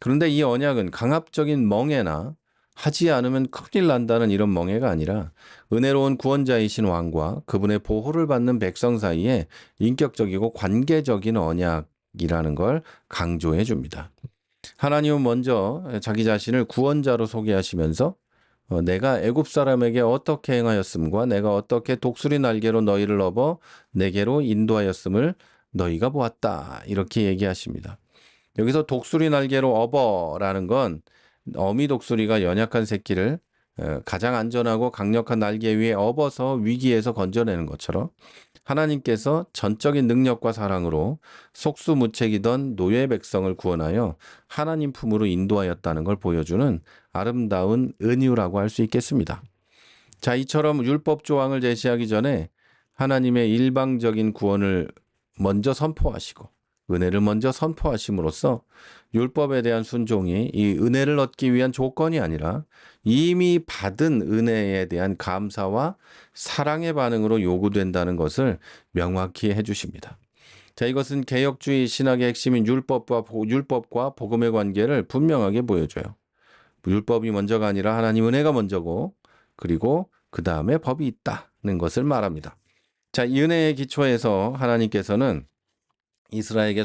그런데 이 언약은 강압적인 멍해나 하지 않으면 큰일 난다는 이런 멍해가 아니라 은혜로운 구원자이신 왕과 그분의 보호를 받는 백성 사이에 인격적이고 관계적인 언약이라는 걸 강조해 줍니다. 하나님은 먼저 자기 자신을 구원자로 소개하시면서 내가 애굽 사람에게 어떻게 행하였음과 내가 어떻게 독수리 날개로 너희를 업어 내게로 인도하였음을 너희가 보았다. 이렇게 얘기하십니다. 여기서 독수리 날개로 업어라는 건 어미 독수리가 연약한 새끼를 가장 안전하고 강력한 날개 위에 업어서 위기에서 건져내는 것처럼 하나님께서 전적인 능력과 사랑으로 속수무책이던 노예 백성을 구원하여 하나님 품으로 인도하였다는 걸 보여주는 아름다운 은유라고 할 수 있겠습니다. 자, 이처럼 율법 조항을 제시하기 전에 하나님의 일방적인 구원을 먼저 선포하시고 은혜를 먼저 선포하심으로써 율법에 대한 순종이 이 은혜를 얻기 위한 조건이 아니라 이미 받은 은혜에 대한 감사와 사랑의 반응으로 요구된다는 것을 명확히 해주십니다. 자, 이것은 개혁주의 신학의 핵심인 율법과 복음의 관계를 분명하게 보여줘요. 율법이 먼저가 아니라 하나님 은혜가 먼저고 그리고 그 다음에 법이 있다는 것을 말합니다. 자, 이 은혜의 기초에서 하나님께서는 이스라엘에게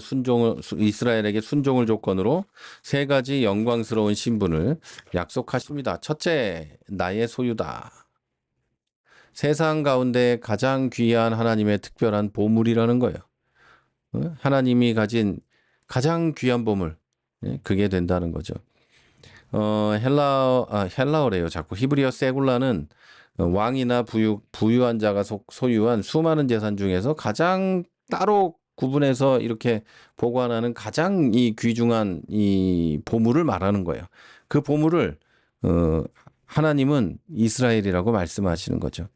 순종을 조건으로 세 가지 영광스러운 신분을 약속하십니다. 첫째, 나의 소유다. 세상 가운데 가장 귀한 하나님의 특별한 보물이라는 거예요. 하나님이 가진 가장 귀한 보물, 그게 된다는 거죠. 헬라어래요. 자꾸 히브리어 세굴라는 왕이나 부유한 자가 소유한 수많은 재산 중에서 가장 따로 구분해서 이렇게 보관하는 가장 이 귀중한 이 보물을 말하는 거예요. 그 보물을 하나님은 이스라엘이라고 말씀하시는 거죠.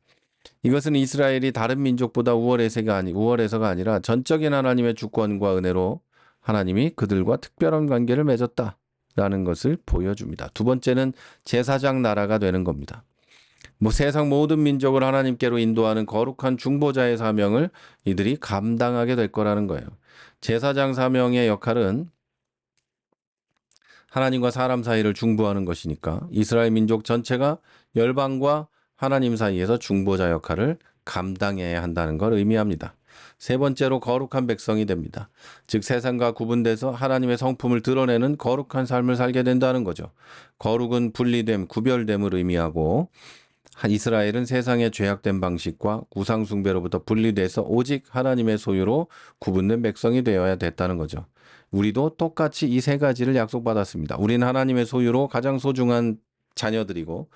이것은 이스라엘이 다른 민족보다 우월해서가 아니라 전적인 하나님의 주권과 은혜로 하나님이 그들과 특별한 관계를 맺었다라는 것을 보여줍니다. 두 번째는 제사장 나라가 되는 겁니다. 세상 모든 민족을 하나님께로 인도하는 거룩한 중보자의 사명을 이들이 감당하게 될 거라는 거예요. 제사장 사명의 역할은 하나님과 사람 사이를 중보하는 것이니까 이스라엘 민족 전체가 열방과 하나님 사이에서 중보자 역할을 감당해야 한다는 걸 의미합니다. 세 번째로 거룩한 백성이 됩니다. 즉 세상과 구분돼서 하나님의 성품을 드러내는 거룩한 삶을 살게 된다는 거죠. 거룩은 분리됨, 구별됨을 의미하고 이스라엘은 세상의 죄악된 방식과 우상 숭배로부터 분리돼서 오직 하나님의 소유로 구분된 백성이 되어야 됐다는 거죠. 우리도 똑같이 이 세 가지를 약속받았습니다. 우리는 하나님의 소유로 가장 소중한 자녀들이고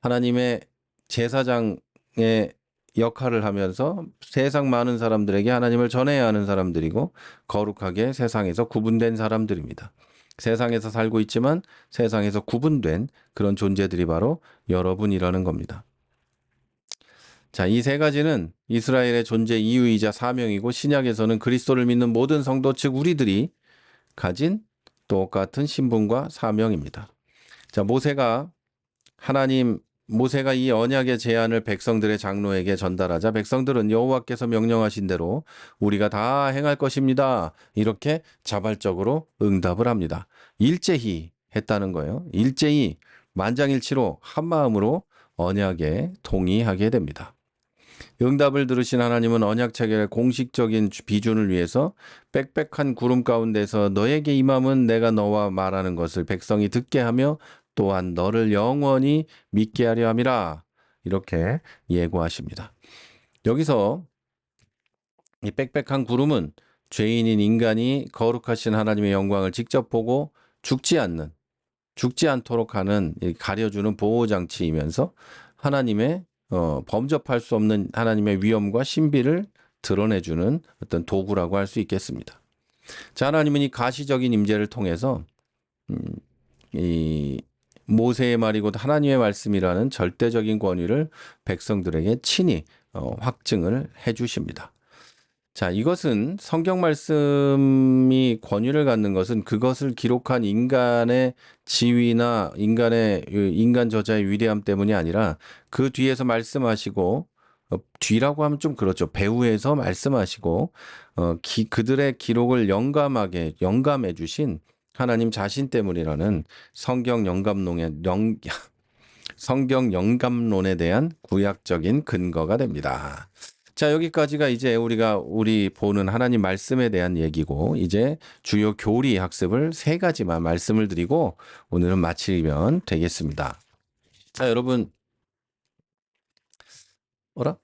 하나님의 제사장의 역할을 하면서 세상 많은 사람들에게 하나님을 전해야 하는 사람들이고 거룩하게 세상에서 구분된 사람들입니다. 세상에서 살고 있지만 세상에서 구분된 그런 존재들이 바로 여러분이라는 겁니다. 자, 이 세 가지는 이스라엘의 존재 이유이자 사명이고 신약에서는 그리스도를 믿는 모든 성도 즉 우리들이 가진 똑같은 신분과 사명입니다. 자, 모세가 이 언약의 제안을 백성들의 장로에게 전달하자 백성들은 여호와께서 명령하신 대로 우리가 다 행할 것입니다. 이렇게 자발적으로 응답을 합니다. 일제히 했다는 거예요. 일제히 만장일치로 한 마음으로 언약에 동의하게 됩니다. 응답을 들으신 하나님은 언약 체결의 공식적인 비준을 위해서 빽빽한 구름 가운데서 너에게 임함은 내가 너와 말하는 것을 백성이 듣게 하며 또한 너를 영원히 믿게 하려 함이라 이렇게 예고하십니다. 여기서 이 빽빽한 구름은 죄인인 인간이 거룩하신 하나님의 영광을 직접 보고 죽지 않도록 하는 가려주는 보호장치이면서 하나님의 범접할 수 없는 하나님의 위엄과 신비를 드러내주는 어떤 도구라고 할 수 있겠습니다. 자, 하나님은 이 가시적인 임재를 통해서 이 모세의 말이 곧 하나님의 말씀이라는 절대적인 권위를 백성들에게 친히 확증을 해 주십니다. 자, 이것은 성경 말씀이 권위를 갖는 것은 그것을 기록한 인간의 지위나 인간 저자의 위대함 때문이 아니라 그 뒤에서 말씀하시고 뒤라고 하면 좀 그렇죠. 배후에서 말씀하시고 그들의 기록을 영감해 주신 하나님 자신 때문이라는 성경 영감론에 대한 구약적인 근거가 됩니다. 자, 여기까지가 이제 우리 보는 하나님 말씀에 대한 얘기고, 이제 주요 교리 학습을 세 가지만 말씀을 드리고 오늘은 마치면 되겠습니다. 자, 여러분, 어라?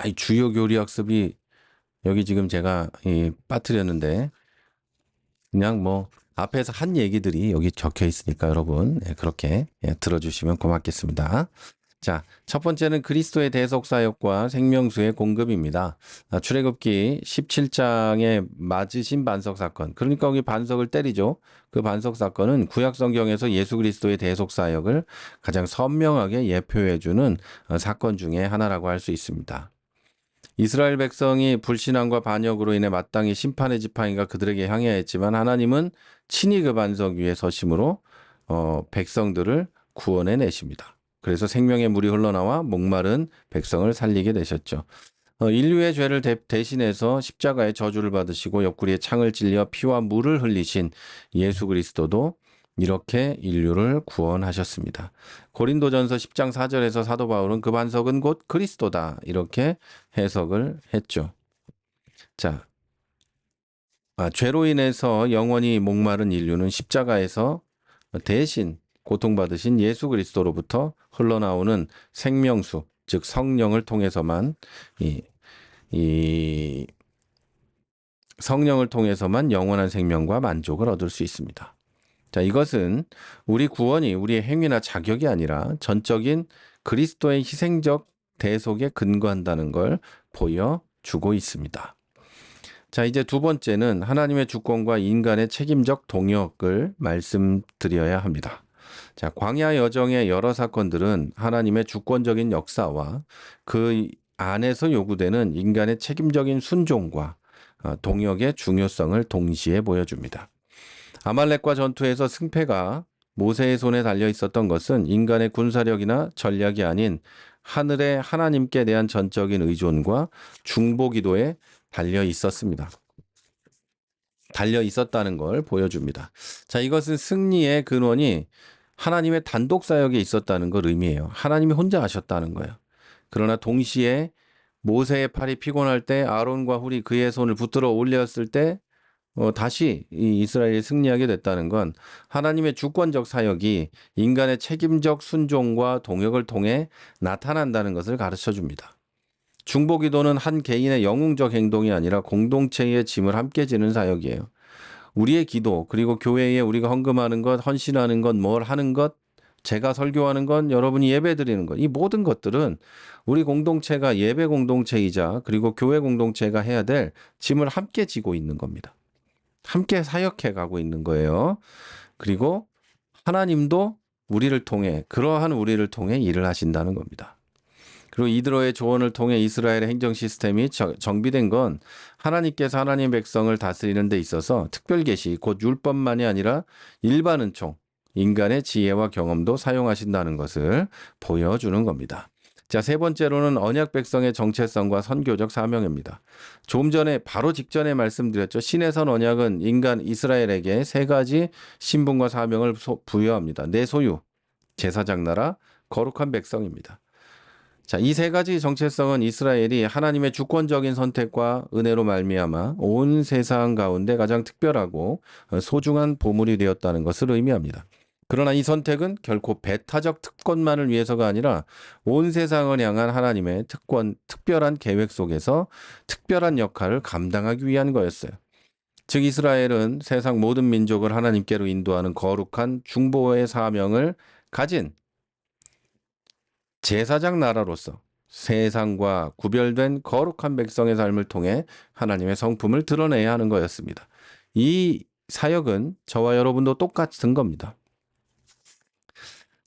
이 주요 교리 학습이 여기 지금 제가 빠뜨렸는데, 그냥 뭐 앞에서 한 얘기들이 여기 적혀 있으니까 여러분 그렇게 들어주시면 고맙겠습니다. 자, 첫 번째는 그리스도의 대속 사역과 생명수의 공급입니다. 출애굽기 17장에 맞으신 반석 사건. 그러니까 여기 반석을 때리죠. 그 반석 사건은 구약 성경에서 예수 그리스도의 대속 사역을 가장 선명하게 예표해 주는 사건 중에 하나라고 할 수 있습니다. 이스라엘 백성이 불신앙과 반역으로 인해 마땅히 심판의 지팡이가 그들에게 향하였지만 하나님은 친히 그 반석 위에 서심으로 백성들을 구원해 내십니다. 그래서 생명의 물이 흘러나와 목마른 백성을 살리게 되셨죠. 인류의 죄를 대신해서 십자가의 저주를 받으시고 옆구리에 창을 찔려 피와 물을 흘리신 예수 그리스도도 이렇게 인류를 구원하셨습니다. 고린도전서 10장 4절에서 사도 바울은 그 반석은 곧 그리스도다 이렇게 해석을 했죠. 자, 죄로 인해서 영원히 목마른 인류는 십자가에서 대신 고통받으신 예수 그리스도로부터 흘러나오는 생명수, 즉 성령을 통해서만 성령을 통해서만 영원한 생명과 만족을 얻을 수 있습니다. 자, 이것은 우리 구원이 우리의 행위나 자격이 아니라 전적인 그리스도의 희생적 대속에 근거한다는 걸 보여주고 있습니다. 자, 이제 두 번째는 하나님의 주권과 인간의 책임적 동역을 말씀드려야 합니다. 자, 광야 여정의 여러 사건들은 하나님의 주권적인 역사와 그 안에서 요구되는 인간의 책임적인 순종과 동역의 중요성을 동시에 보여줍니다. 아말렉과 전투에서 승패가 모세의 손에 달려 있었던 것은 인간의 군사력이나 전략이 아닌 하늘의 하나님께 대한 전적인 의존과 중보기도에 달려 있었다는 걸 보여줍니다. 자, 이것은 승리의 근원이 하나님의 단독 사역에 있었다는 걸 의미해요. 하나님이 혼자 하셨다는 거예요. 그러나 동시에 모세의 팔이 피곤할 때 아론과 훌이 그의 손을 붙들어 올렸을 때 다시 이 이스라엘이 승리하게 됐다는 건 하나님의 주권적 사역이 인간의 책임적 순종과 동역을 통해 나타난다는 것을 가르쳐 줍니다. 중보기도는 한 개인의 영웅적 행동이 아니라 공동체의 짐을 함께 지는 사역이에요. 우리의 기도, 그리고 교회에 우리가 헌금하는 것, 헌신하는 것, 뭘 하는 것, 제가 설교하는 건, 여러분이 예배 드리는 것, 이 모든 것들은 우리 공동체가 예배 공동체이자 그리고 교회 공동체가 해야 될 짐을 함께 지고 있는 겁니다. 함께 사역해 가고 있는 거예요. 그리고 하나님도 그러한 우리를 통해 일을 하신다는 겁니다. 그리고 이드로의 조언을 통해 이스라엘의 행정 시스템이 정비된 건 하나님께서 하나님의 백성을 다스리는 데 있어서 특별 계시, 곧 율법만이 아니라 일반 은총, 인간의 지혜와 경험도 사용하신다는 것을 보여주는 겁니다. 자, 세 번째로는 언약 백성의 정체성과 선교적 사명입니다. 조금 전에 바로 직전에 말씀드렸죠. 신의 언약은 인간 이스라엘에게 세 가지 신분과 사명을 부여합니다. 내 소유, 제사장 나라, 거룩한 백성입니다. 자, 이 세 가지 정체성은 이스라엘이 하나님의 주권적인 선택과 은혜로 말미암아 온 세상 가운데 가장 특별하고 소중한 보물이 되었다는 것을 의미합니다. 그러나 이 선택은 결코 배타적 특권만을 위해서가 아니라 온 세상을 향한 하나님의 특별한 계획 속에서 특별한 역할을 감당하기 위한 거였어요. 즉 이스라엘은 세상 모든 민족을 하나님께로 인도하는 거룩한 중보의 사명을 가진 제사장 나라로서 세상과 구별된 거룩한 백성의 삶을 통해 하나님의 성품을 드러내야 하는 거였습니다. 이 사역은 저와 여러분도 똑같은 겁니다.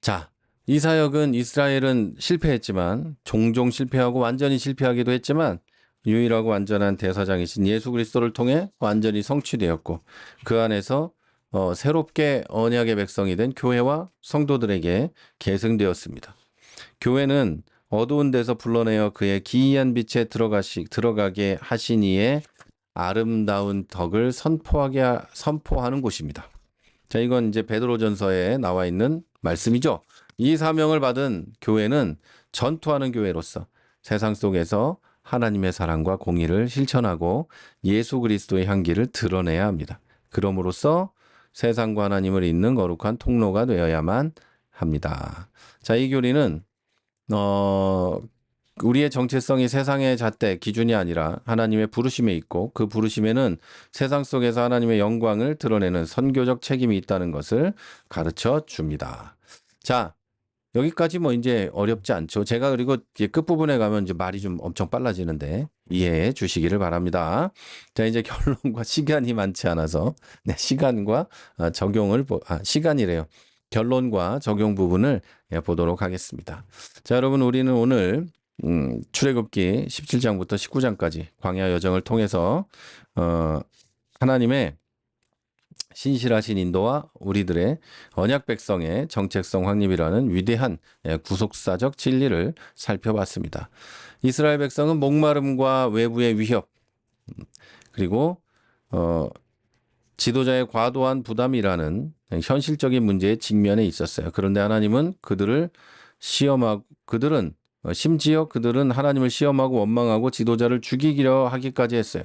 자, 이 사역은 이스라엘은 실패했지만 종종 실패하고 완전히 실패하기도 했지만 유일하고 완전한 대사장이신 예수 그리스도를 통해 완전히 성취되었고 그 안에서 새롭게 언약의 백성이 된 교회와 성도들에게 계승되었습니다. 교회는 어두운 데서 불러내어 그의 기이한 빛에 들어가게 하신 이의 아름다운 덕을 선포하는 곳입니다. 자, 이건 이제 베드로전서에 나와 있는 말씀이죠. 이 사명을 받은 교회는 전투하는 교회로서 세상 속에서 하나님의 사랑과 공의를 실천하고 예수 그리스도의 향기를 드러내야 합니다. 그럼으로써 세상과 하나님을 잇는 거룩한 통로가 되어야만 합니다. 자, 이 교리는 우리의 정체성이 세상의 잣대 기준이 아니라 하나님의 부르심에 있고 그 부르심에는 세상 속에서 하나님의 영광을 드러내는 선교적 책임이 있다는 것을 가르쳐 줍니다. 자, 여기까지 뭐 이제 어렵지 않죠. 제가 그리고 끝부분에 가면 이제 말이 좀 엄청 빨라지는데 이해해 주시기를 바랍니다. 자, 이제 결론과 시간이 많지 않아서 시간과 시간이래요. 결론과 적용 부분을 보도록 하겠습니다. 자, 여러분 우리는 오늘 출애굽기 17장부터 19장까지 광야 여정을 통해서 하나님의 신실하신 인도와 우리들의 언약 백성의 정체성 확립이라는 위대한 구속사적 진리를 살펴봤습니다. 이스라엘 백성은 목마름과 외부의 위협 그리고 지도자의 과도한 부담이라는 현실적인 문제에 직면해 있었어요. 그런데 하나님은 그들은 심지어 그들은 하나님을 시험하고 원망하고 지도자를 죽이려 하기까지 했어요.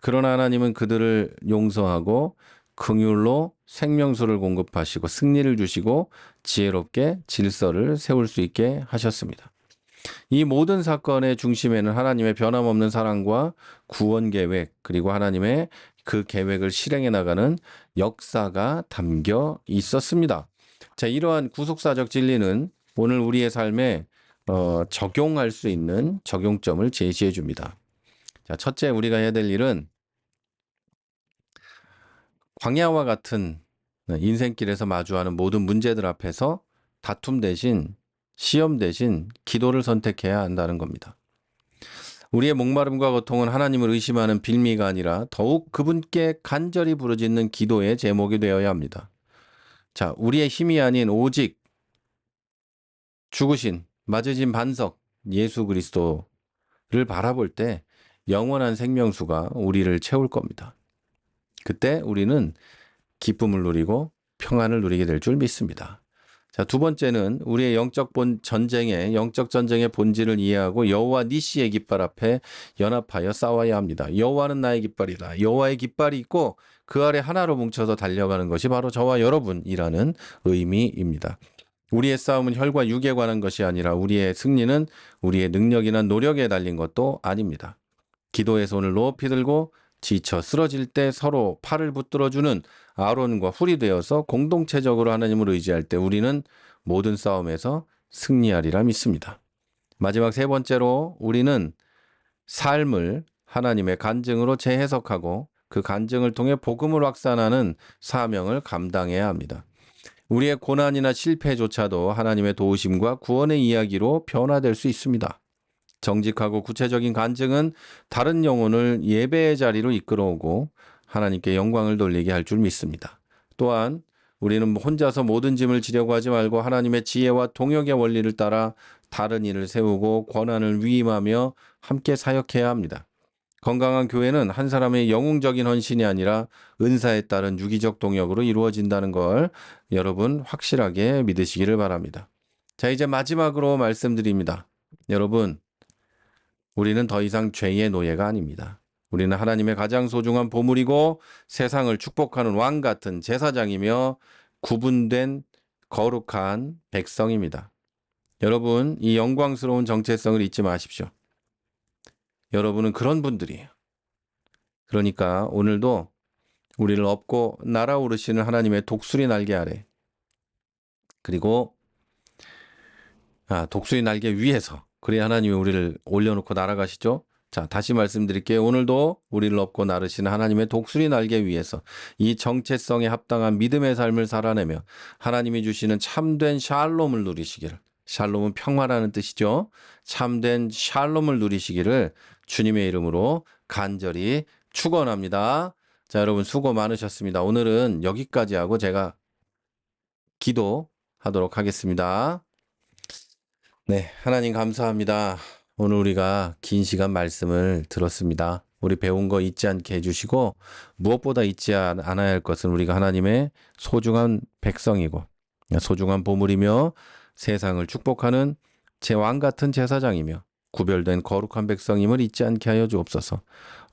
그러나 하나님은 그들을 용서하고 긍휼로 생명수를 공급하시고 승리를 주시고 지혜롭게 질서를 세울 수 있게 하셨습니다. 이 모든 사건의 중심에는 하나님의 변함없는 사랑과 구원 계획 그리고 하나님의 그 계획을 실행해 나가는 역사가 담겨 있었습니다. 자, 이러한 구속사적 진리는 오늘 우리의 삶에 적용할 수 있는 적용점을 제시해 줍니다. 자, 첫째 우리가 해야 될 일은 광야와 같은 인생길에서 마주하는 모든 문제들 앞에서 다툼 대신 시험 대신 기도를 선택해야 한다는 겁니다. 우리의 목마름과 고통은 하나님을 의심하는 빌미가 아니라 더욱 그분께 간절히 부르짖는 기도의 제목이 되어야 합니다. 자, 우리의 힘이 아닌 오직 죽으신 맞으신 반석 예수 그리스도를 바라볼 때 영원한 생명수가 우리를 채울 겁니다. 그때 우리는 기쁨을 누리고 평안을 누리게 될 줄 믿습니다. 자, 두 번째는 우리의 영적 전쟁의 본질을 이해하고 여호와 니시의 깃발 앞에 연합하여 싸워야 합니다. 여호와는 나의 깃발이다. 여호와의 깃발이 있고 그 아래 하나로 뭉쳐서 달려가는 것이 바로 저와 여러분이라는 의미입니다. 우리의 싸움은 혈과 육에 관한 것이 아니라 우리의 승리는 우리의 능력이나 노력에 달린 것도 아닙니다. 기도의 손을 높이 들고 지쳐 쓰러질 때 서로 팔을 붙들어주는 아론과 훌이 되어서 공동체적으로 하나님을 의지할 때 우리는 모든 싸움에서 승리하리라 믿습니다. 마지막 세 번째로 우리는 삶을 하나님의 간증으로 재해석하고 그 간증을 통해 복음을 확산하는 사명을 감당해야 합니다. 우리의 고난이나 실패조차도 하나님의 도우심과 구원의 이야기로 변화될 수 있습니다. 정직하고 구체적인 간증은 다른 영혼을 예배의 자리로 이끌어오고 하나님께 영광을 돌리게 할 줄 믿습니다. 또한 우리는 혼자서 모든 짐을 지려고 하지 말고 하나님의 지혜와 동역의 원리를 따라 다른 일을 세우고 권한을 위임하며 함께 사역해야 합니다. 건강한 교회는 한 사람의 영웅적인 헌신이 아니라 은사에 따른 유기적 동역으로 이루어진다는 걸 여러분 확실하게 믿으시기를 바랍니다. 자, 이제 마지막으로 말씀드립니다. 여러분, 우리는 더 이상 죄의 노예가 아닙니다. 우리는 하나님의 가장 소중한 보물이고 세상을 축복하는 왕 같은 제사장이며 구분된 거룩한 백성입니다. 여러분, 이 영광스러운 정체성을 잊지 마십시오. 여러분은 그런 분들이에요. 그러니까 오늘도 우리를 업고 날아오르시는 하나님의 독수리 날개 아래, 그리고 독수리 날개 위에서, 그래야 하나님이 우리를 올려놓고 날아가시죠. 자, 다시 말씀드릴게요. 오늘도 우리를 업고 나르시는 하나님의 독수리 날개 위에서 이 정체성에 합당한 믿음의 삶을 살아내며 하나님이 주시는 참된 샬롬을 누리시기를, 샬롬은 평화라는 뜻이죠. 참된 샬롬을 누리시기를 주님의 이름으로 간절히 축원합니다. 자, 여러분 수고 많으셨습니다. 오늘은 여기까지 하고 제가 기도하도록 하겠습니다. 네, 하나님 감사합니다. 오늘 우리가 긴 시간 말씀을 들었습니다. 우리 배운 거 잊지 않게 해주시고 무엇보다 잊지 않아야 할 것은 우리가 하나님의 소중한 백성이고 소중한 보물이며 세상을 축복하는 제 왕 같은 제사장이며 구별된 거룩한 백성임을 잊지 않게 하여 주옵소서.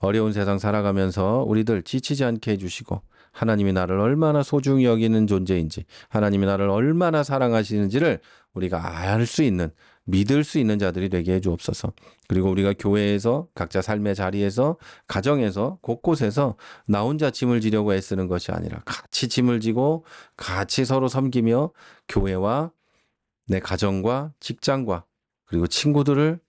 어려운 세상 살아가면서 우리들 지치지 않게 해주시고 하나님이 나를 얼마나 소중히 여기는 존재인지, 하나님이 나를 얼마나 사랑하시는지를 우리가 알 수 있는, 믿을 수 있는 자들이 되게 해 주옵소서. 그리고 우리가 교회에서, 각자 삶의 자리에서, 가정에서, 곳곳에서 나 혼자 짐을 지려고 애쓰는 것이 아니라 같이 짐을 지고 같이 서로 섬기며 교회와 내 가정과 직장과 그리고 친구들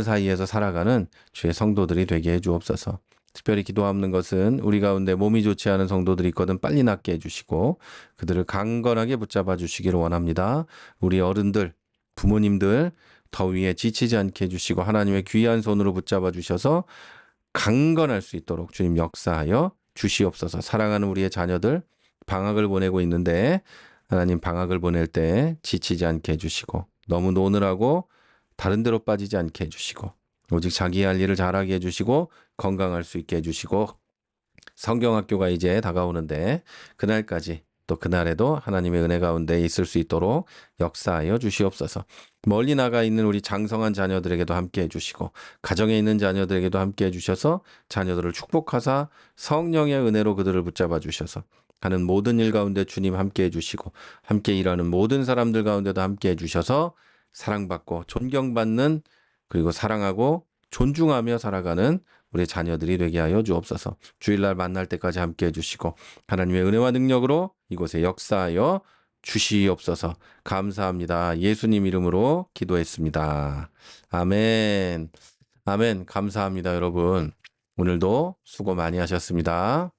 사이에서 살아가는 주의 성도들이 되게 해 주옵소서. 특별히 기도하는 것은 우리 가운데 몸이 좋지 않은 성도들이 있거든 빨리 낫게 해주시고 그들을 강건하게 붙잡아 주시기를 원합니다. 우리 어른들, 부모님들 더위에 지치지 않게 해주시고 하나님의 귀한 손으로 붙잡아 주셔서 강건할 수 있도록 주님 역사하여 주시옵소서. 사랑하는 우리의 자녀들 방학을 보내고 있는데 하나님 방학을 보낼 때 지치지 않게 해주시고 너무 노느라고 다른 데로 빠지지 않게 해주시고 오직 자기 할 일을 잘하게 해주시고 건강할 수 있게 해주시고 성경학교가 이제 다가오는데 그날까지 또 그날에도 하나님의 은혜 가운데 있을 수 있도록 역사하여 주시옵소서. 멀리 나가 있는 우리 장성한 자녀들에게도 함께 해주시고 가정에 있는 자녀들에게도 함께 해주셔서 자녀들을 축복하사 성령의 은혜로 그들을 붙잡아 주셔서 하는 모든 일 가운데 주님 함께 해주시고 함께 일하는 모든 사람들 가운데도 함께 해주셔서 사랑받고 존경받는 그리고 사랑하고 존중하며 살아가는 우리 자녀들이 되게 하여 주옵소서. 주일날 만날 때까지 함께 해주시고 하나님의 은혜와 능력으로 이곳에 역사하여 주시옵소서. 감사합니다. 예수님 이름으로 기도했습니다. 아멘. 아멘. 감사합니다, 여러분. 오늘도 수고 많이 하셨습니다.